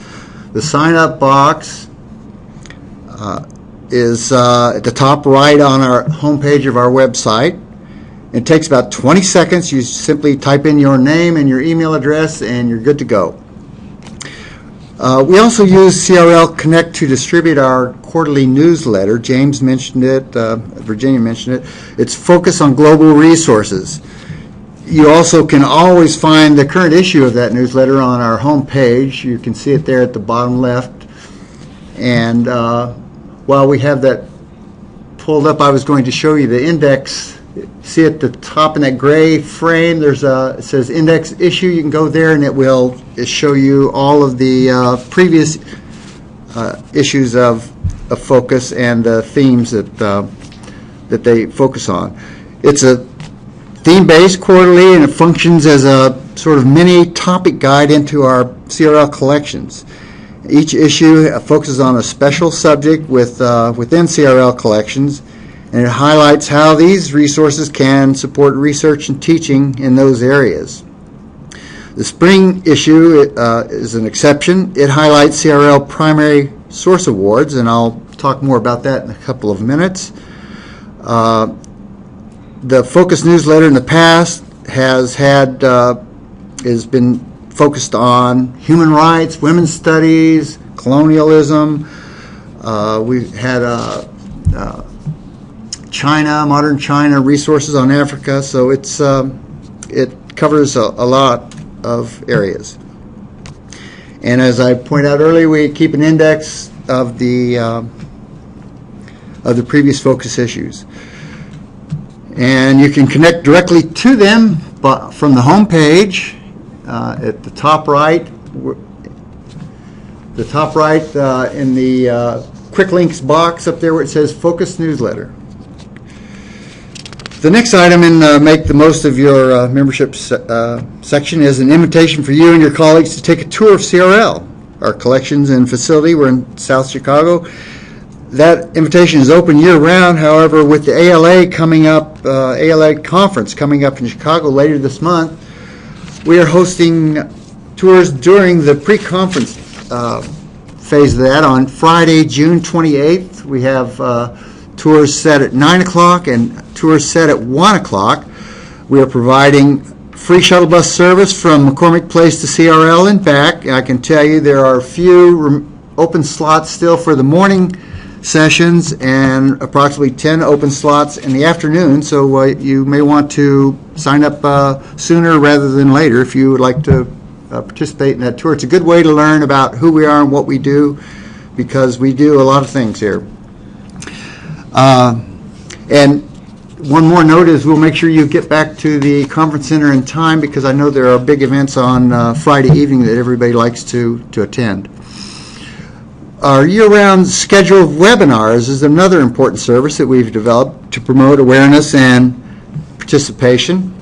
The sign-up box is at the top right on our homepage of our website. It takes about 20 seconds. You simply type in your name and your email address, and you're good to go. We also use CRL Connect to distribute our quarterly newsletter. James mentioned it, Virginia mentioned it. It's focused on global resources. You also can always find the current issue of that newsletter on our home page. You can see it there at the bottom left. And while we have that pulled up, I was going to show you the index. See at the top in that gray frame, it says index issue. You can go there and it will show you all of the previous issues of focus and the themes that they focus on. It's a theme-based quarterly, and it functions as a sort of mini topic guide into our CRL collections. Each issue focuses on a special subject within CRL collections, and it highlights how these resources can support research and teaching in those areas. The spring issue is an exception. It highlights CRL primary source awards, and I'll talk more about that in a couple of minutes. The Focus newsletter in the past has been focused on human rights, women's studies, colonialism, We had China, modern China, resources on Africa, so it covers a lot of areas. And as I pointed out earlier, we keep an index of the previous focus issues. And you can connect directly to them from the home page at the top right. In the quick links box up there where it says Focus Newsletter. The next item in Make the Most of Your Membership section is an invitation for you and your colleagues to take a tour of CRL, our collections and facility. We're in South Chicago. That invitation is open year-round. However, with the ALA coming up, ALA conference coming up in Chicago later this month, we are hosting tours during the pre-conference phase of that. On Friday, June 28th, we have tours set at 9 o'clock and tours set at 1 o'clock. We are providing free shuttle bus service from McCormick Place to CRL and back. I can tell you there are a few open slots still for the morning sessions and approximately 10 open slots in the afternoon, so you may want to sign up sooner rather than later if you would like to participate in that tour. It's a good way to learn about who we are and what we do, because we do a lot of things here. And one more note is we'll make sure you get back to the conference center in time, because I know there are big events on Friday evening that everybody likes to attend. Our year-round schedule of webinars is another important service that we've developed to promote awareness and participation.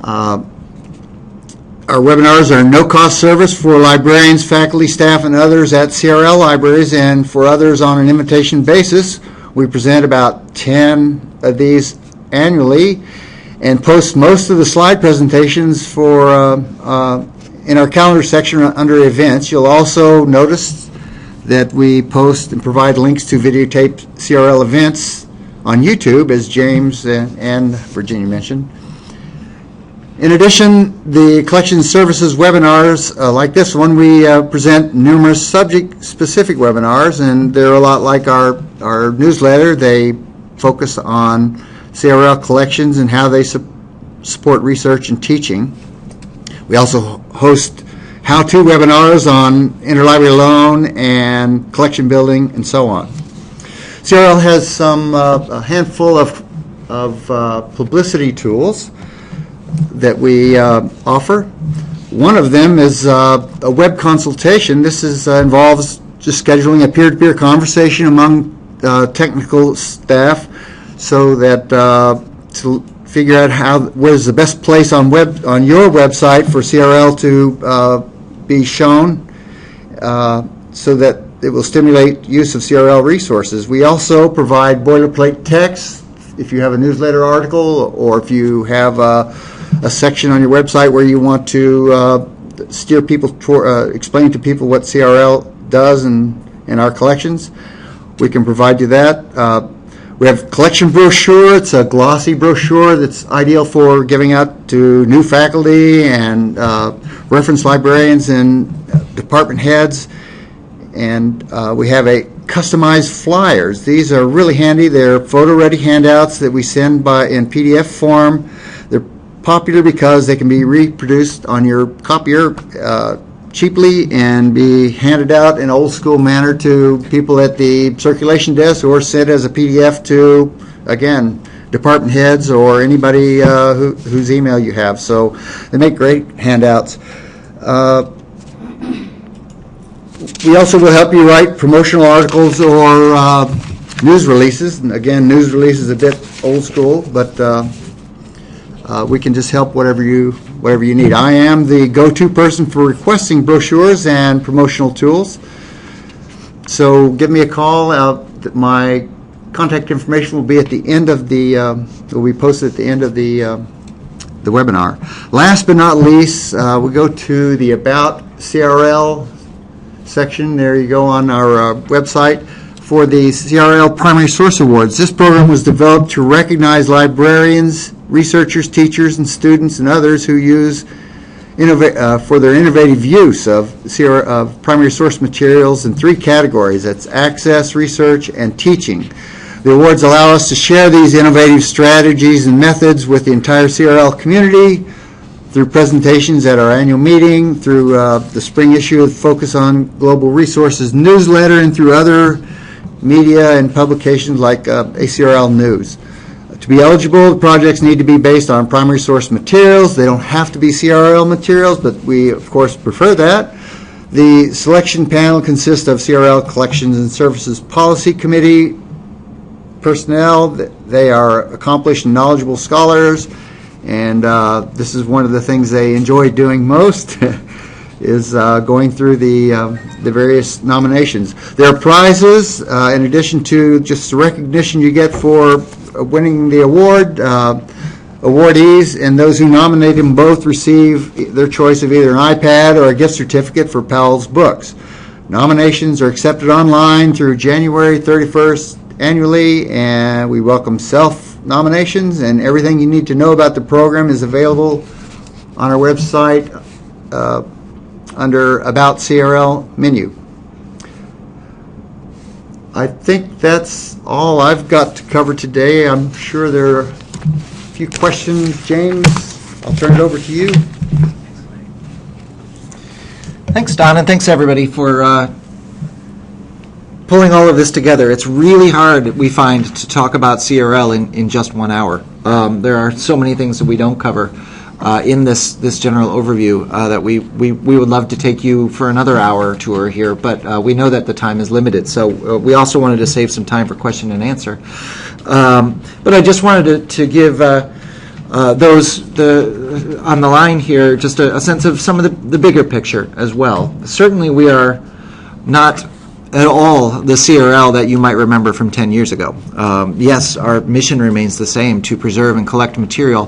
Our webinars are a no-cost service for librarians, faculty, staff, and others at CRL libraries, and for others on an invitation basis. We present about 10 of these annually and post most of the slide presentations for in our calendar section under events. You'll also notice that we post and provide links to videotaped CRL events on YouTube, as James and Virginia mentioned. In addition, the collection services webinars like this one, we present numerous subject-specific webinars, and they're a lot like our newsletter. They focus on CRL collections and how they support research and teaching. We also host how-to webinars on interlibrary loan and collection building and so on. CRL has a handful of publicity tools that we offer. One of them is a web consultation. This involves just scheduling a peer-to-peer conversation among technical staff so that to figure out what is the best place on your website for CRL to be shown so that it will stimulate use of CRL resources. We also provide boilerplate text if you have a newsletter article, or if you have a section on your website where you want to steer people explain to people what CRL does in our collections. We can provide you that. We have collection brochure. It's a glossy brochure that's ideal for giving out to new faculty and reference librarians and department heads. And we have a customized flyers. These are really handy. They're photo-ready handouts that we send in PDF form. They're popular because they can be reproduced on your copier cheaply and be handed out in old school manner to people at the circulation desk, or sent as a PDF to, again, department heads or anybody whose email you have. So they make great handouts. We also will help you write promotional articles or news releases. And again, news release is a bit old school, but we can just help whatever you need. I am the go-to person for requesting brochures and promotional tools. So give me a call. My contact information will be at the end of will be posted at the end of the webinar. Last but not least, we go to the About CRL section. There you go on our website for the CRL Primary Source Awards. This program was developed to recognize librarians, researchers, teachers, and students and others who use for their innovative use of primary source materials in 3 categories. That's access, research, and teaching. The awards allow us to share these innovative strategies and methods with the entire CRL community through presentations at our annual meeting, through the spring issue of Focus on Global Resources newsletter, and through other media and publications like ACRL News. To be eligible, the projects need to be based on primary source materials. They don't have to be CRL materials, but we, of course, prefer that. The selection panel consists of CRL Collections and Services Policy Committee personnel. They are accomplished and knowledgeable scholars, and this is one of the things they enjoy doing most is going through the various nominations. There are prizes in addition to just the recognition you get for winning the award. Awardees and those who nominate them both receive their choice of either an iPad or a gift certificate for Powell's books. Nominations are accepted online through January 31st annually, and we welcome self-nominations, and everything you need to know about the program is available on our website under About CRL menu. I think that's all I've got to cover today. I'm sure there are a few questions. James, I'll turn it over to you. Thanks, Don, and thanks, everybody, for pulling all of this together. It's really hard, we find, to talk about CRL in just 1 hour. There are so many things that we don't cover in this general overview that we would love to take you for another hour tour here, but we know that the time is limited. So we also wanted to save some time for question and answer. But I just wanted to give those on the line here just a sense of some of the bigger picture as well. Certainly we are not at all the CRL that you might remember from 10 years ago. Yes, our mission remains the same, to preserve and collect material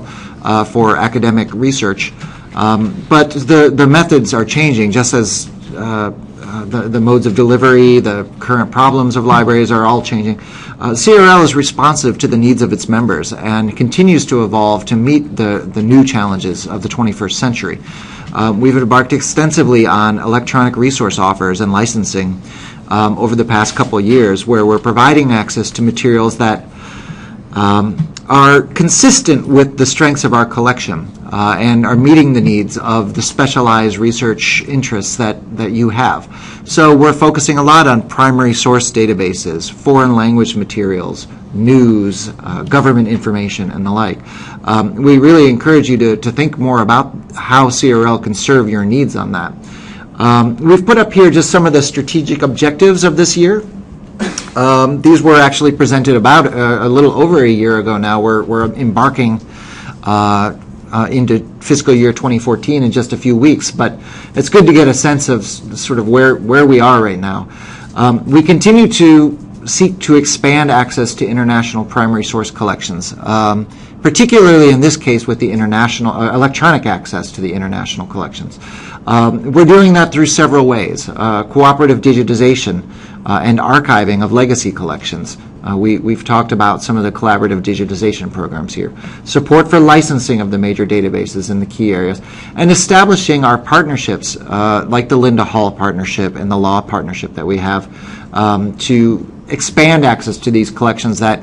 for academic research, but the methods are changing, just as the modes of delivery, the current problems of libraries are all changing. CRL is responsive to the needs of its members and continues to evolve to meet the new challenges of the 21st century. We've embarked extensively on electronic resource offers and licensing over the past couple of years, where we're providing access to materials that are consistent with the strengths of our collection and are meeting the needs of the specialized research interests that you have. So we're focusing a lot on primary source databases, foreign language materials, news, government information, and the like. We really encourage you to think more about how CRL can serve your needs on that. We've put up here just some of the strategic objectives of this year. These were actually presented about a little over a year ago now. We're embarking into fiscal year 2014 in just a few weeks, but it's good to get a sense of sort of where we are right now. We continue to seek to expand access to international primary source collections, particularly in this case with the international electronic access to the international collections. We're doing that through several ways: cooperative digitization and archiving of legacy collections. We've talked about some of the collaborative digitization programs here. Support for licensing of the major databases in the key areas, and establishing our partnerships like the Linda Hall partnership and the law partnership that we have to expand access to these collections that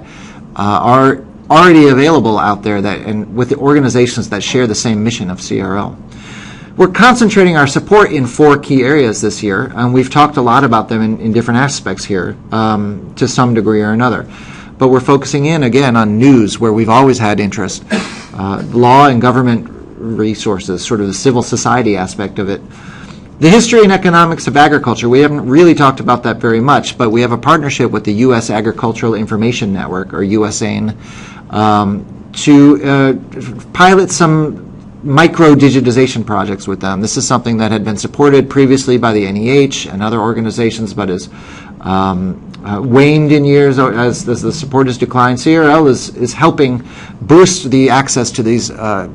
are already available out there, and with the organizations that share the same mission of CRL. We're concentrating our support in 4 key areas this year, and we've talked a lot about them in different aspects here to some degree or another. But we're focusing in, again, on news, where we've always had interest, law and government resources, sort of the civil society aspect of it. The history and economics of agriculture, we haven't really talked about that very much, but we have a partnership with the U.S. Agricultural Information Network, or USAIN, to pilot some micro-digitization projects with them. This is something that had been supported previously by the NEH and other organizations, but has waned in years as the support has declined. CRL is helping boost the access to these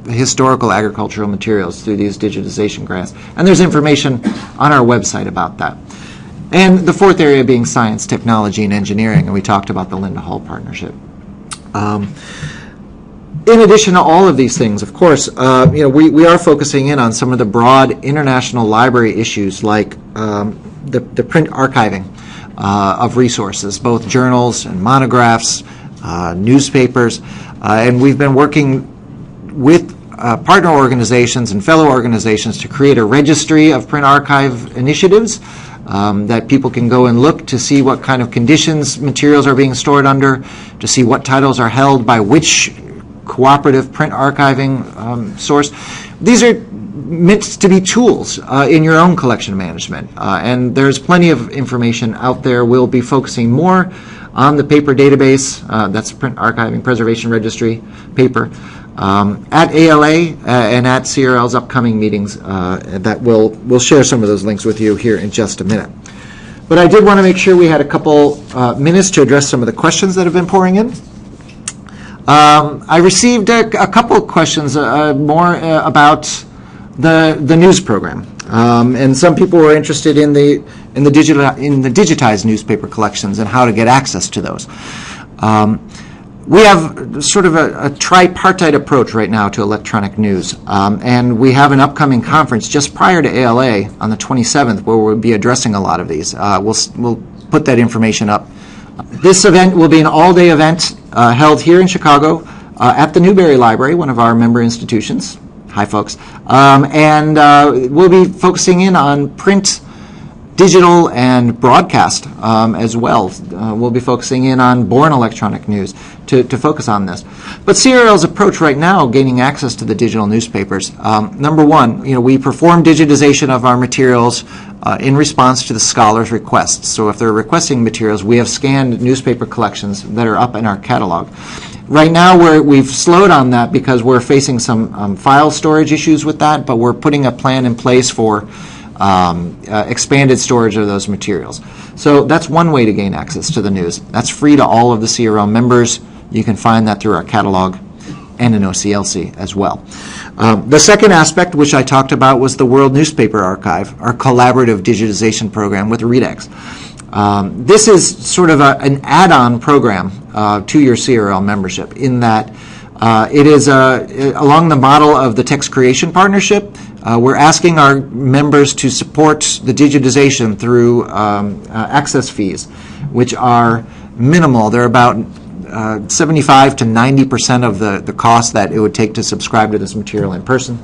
historical agricultural materials through these digitization grants. And there's information on our website about that. And the 4th area being science, technology, and engineering, and we talked about the Linda Hall partnership. In addition to all of these things, of course, we are focusing in on some of the broad international library issues like the print archiving of resources, both journals and monographs, newspapers, and we've been working with partner organizations and fellow organizations to create a registry of print archive initiatives that people can go and look to see what kind of conditions materials are being stored under, to see what titles are held by which cooperative print archiving source. These are meant to be tools in your own collection management, and there's plenty of information out there. We'll be focusing more on the paper database, that's Print Archiving Preservation Registry paper, at ALA and at CRL's upcoming meetings that we'll share some of those links with you here in just a minute. But I did want to make sure we had a couple minutes to address some of the questions that have been pouring in. I received a couple of questions more about the news program, and some people were interested in the digitized newspaper collections and how to get access to those. We have sort of a tripartite approach right now to electronic news, and we have an upcoming conference just prior to ALA on the 27th where we'll be addressing a lot of these. We'll put that information up. This event will be an all-day event held here in Chicago at the Newberry Library, one of our member institutions. Hi, folks. And we'll be focusing in on print, digital, and broadcast as well. We'll be focusing in on born electronic news to focus on this. But CRL's approach right now, gaining access to the digital newspapers, number one, we perform digitization of our materials in response to the scholars' requests. So if they're requesting materials, we have scanned newspaper collections that are up in our catalog. Right now, we've slowed on that because we're facing some file storage issues with that, but we're putting a plan in place for expanded storage of those materials. So that's one way to gain access to the news. That's free to all of the CRL members. You can find that through our catalog and an OCLC as well. The second aspect, which I talked about, was the World Newspaper Archive, our collaborative digitization program with REDX. This is sort of an add-on program to your CRL membership in that it is along the model of the Text Creation Partnership. We're asking our members to support the digitization through access fees, which are minimal. They're about 75 to 90% of the cost that it would take to subscribe to this material in person.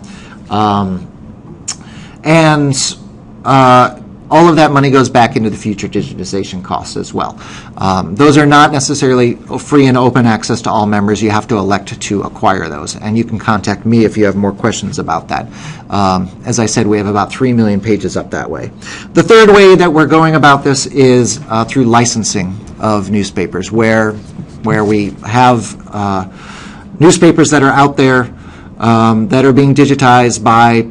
All of that money goes back into the future digitization costs as well. Those are not necessarily free and open access to all members. You have to elect to acquire those, and you can contact me if you have more questions about that. As I said, we have about 3 million pages up that way. The third way that we're going about this is through licensing of newspapers, where we have newspapers that are out there that are being digitized by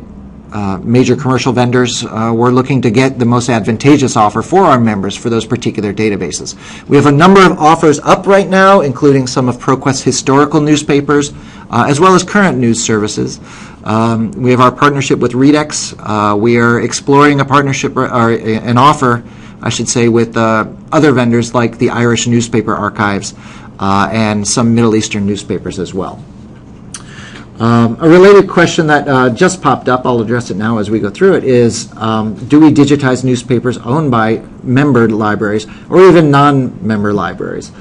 major commercial vendors. We're looking to get the most advantageous offer for our members for those particular databases. We have a number of offers up right now, including some of ProQuest's historical newspapers, as well as current news services. We have our partnership with REDX. We are exploring a partnership, or an offer, I should say, with other vendors like the Irish Newspaper Archives and some Middle Eastern newspapers as well. A related question that just popped up, I'll address it now as we go through it, is do we digitize newspapers owned by member libraries or even non-member libraries?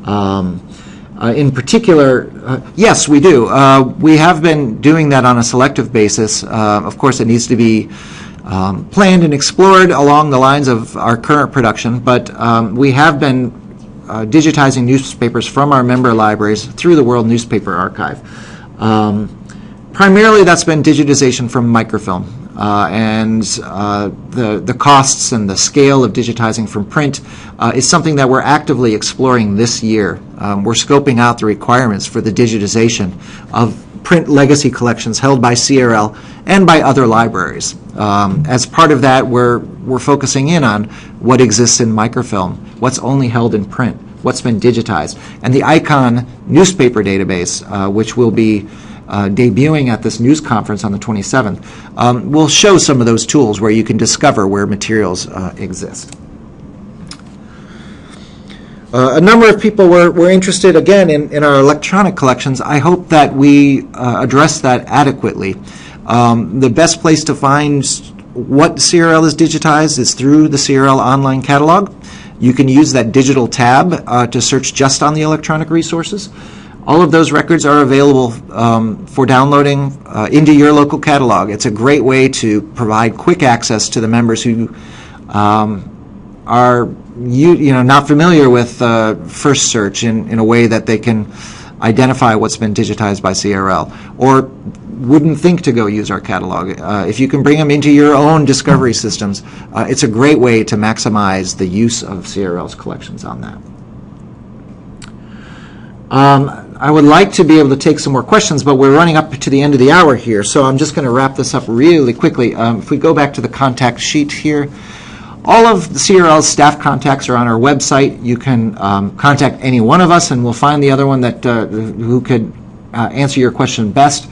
In particular, yes, we do. We have been doing that on a selective basis. Of course, it needs to be planned and explored along the lines of our current production, but we have been digitizing newspapers from our member libraries through the World Newspaper Archive. Primarily, that's been digitization from microfilm, and the costs and the scale of digitizing from print is something that we're actively exploring this year. We're scoping out the requirements for the digitization of print legacy collections held by CRL and by other libraries. As part of that, we're focusing in on what exists in microfilm, what's only held in print, what's been digitized, and the ICON newspaper database, which will be debuting at this news conference on the 27th, will show some of those tools where you can discover where materials exist. A number of people were interested, again, in our electronic collections. I hope that we address that adequately. The best place to find what CRL is digitized is through the CRL online catalog. You can use that digital tab to search just on the electronic resources. All of those records are available for downloading into your local catalog. It's a great way to provide quick access to the members who are not familiar with First Search in a way that they can identify what's been digitized by CRL, or wouldn't think to go use our catalog. If you can bring them into your own discovery systems, it's a great way to maximize the use of CRL's collections on that. I would like to be able to take some more questions, but we're running up to the end of the hour here, so I'm just going to wrap this up really quickly. If we go back to the contact sheet here, all of the CRL's staff contacts are on our website. You can contact any one of us, and we'll find the other one that who could answer your question best.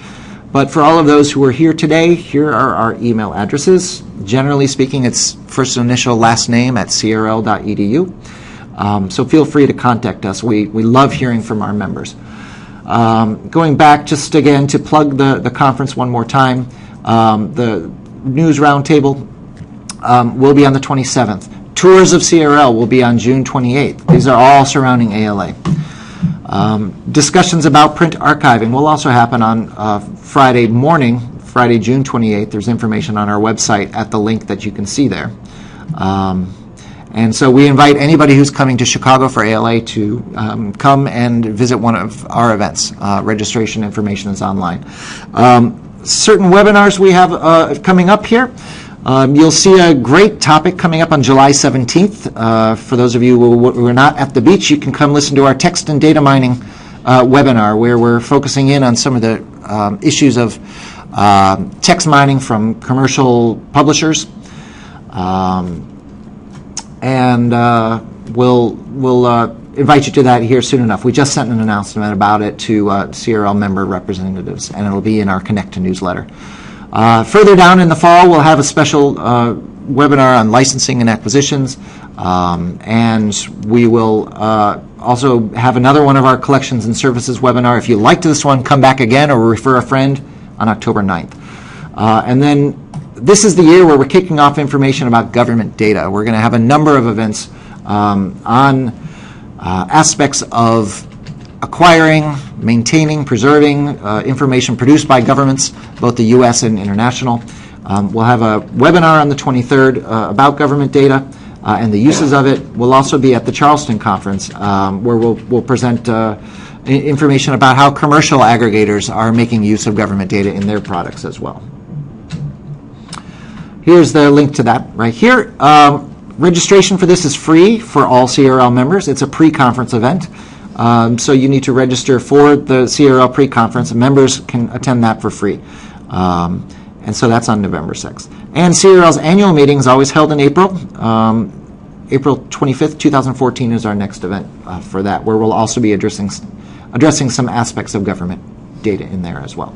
But for all of those who are here today, here are our email addresses. Generally speaking, it's first initial, last name at crl.edu. So feel free to contact us. We love hearing from our members. Going back just again to plug the conference one more time, the news roundtable will be on the 27th. Tours of CRL will be on June 28th. These are all surrounding ALA. Discussions about print archiving will also happen on Friday morning, Friday, June 28th. There's information on our website at the link that you can see there. And so we invite anybody who's coming to Chicago for ALA to come and visit one of our events. Registration information is online. Certain webinars we have coming up here. You'll see a great topic coming up on July 17th. For those of you who are not at the beach, you can come listen to our text and data mining webinar, where we're focusing in on some of the issues of text mining from commercial publishers. And we'll invite you to that here soon enough. We just sent an announcement about it to CRL member representatives, and it'll be in our Connect to newsletter. Further down in the fall, we'll have a special webinar on licensing and acquisitions, and we will also have another one of our collections and services webinar. If you liked this one, come back again or refer a friend on October 9th. And then this is the year where we're kicking off information about government data. We're going to have a number of events on aspects of acquiring, maintaining, preserving information produced by governments, both the U.S. and international. We'll have a webinar on the 23rd about government data and the uses of it. We'll also be at the Charleston conference where we'll present information about how commercial aggregators are making use of government data in their products as well. Here's the link to that right here. Registration for this is free for all CRL members. It's a pre-conference event. So you need to register for the CRL pre-conference. Members can attend that for free. And so that's on November 6th. And CRL's annual meeting is always held in April. April 25th, 2014 is our next event for that, where we'll also be addressing some aspects of government data in there as well.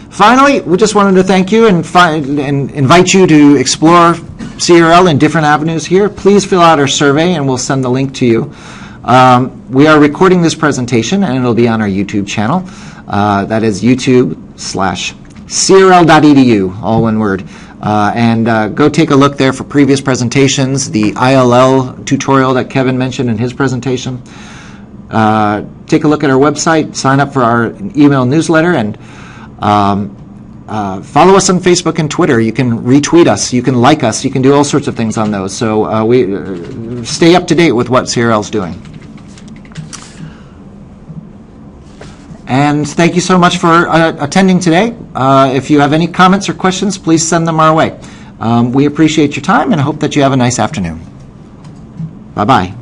Finally, we just wanted to thank you and invite you to explore CRL in different avenues here. Please fill out our survey and we'll send the link to you. We are recording this presentation and it'll be on our YouTube channel. That is youtube.com/crl.edu, all one word. And go take a look there for previous presentations, the ILL tutorial that Kevin mentioned in his presentation. Take a look at our website, sign up for our email newsletter, and follow us on Facebook and Twitter. You can retweet us, you can like us, you can do all sorts of things on those. So we stay up to date with what CRL is doing. And thank you so much for attending today. If you have any comments or questions, please send them our way. We appreciate your time and hope that you have a nice afternoon. Bye-bye.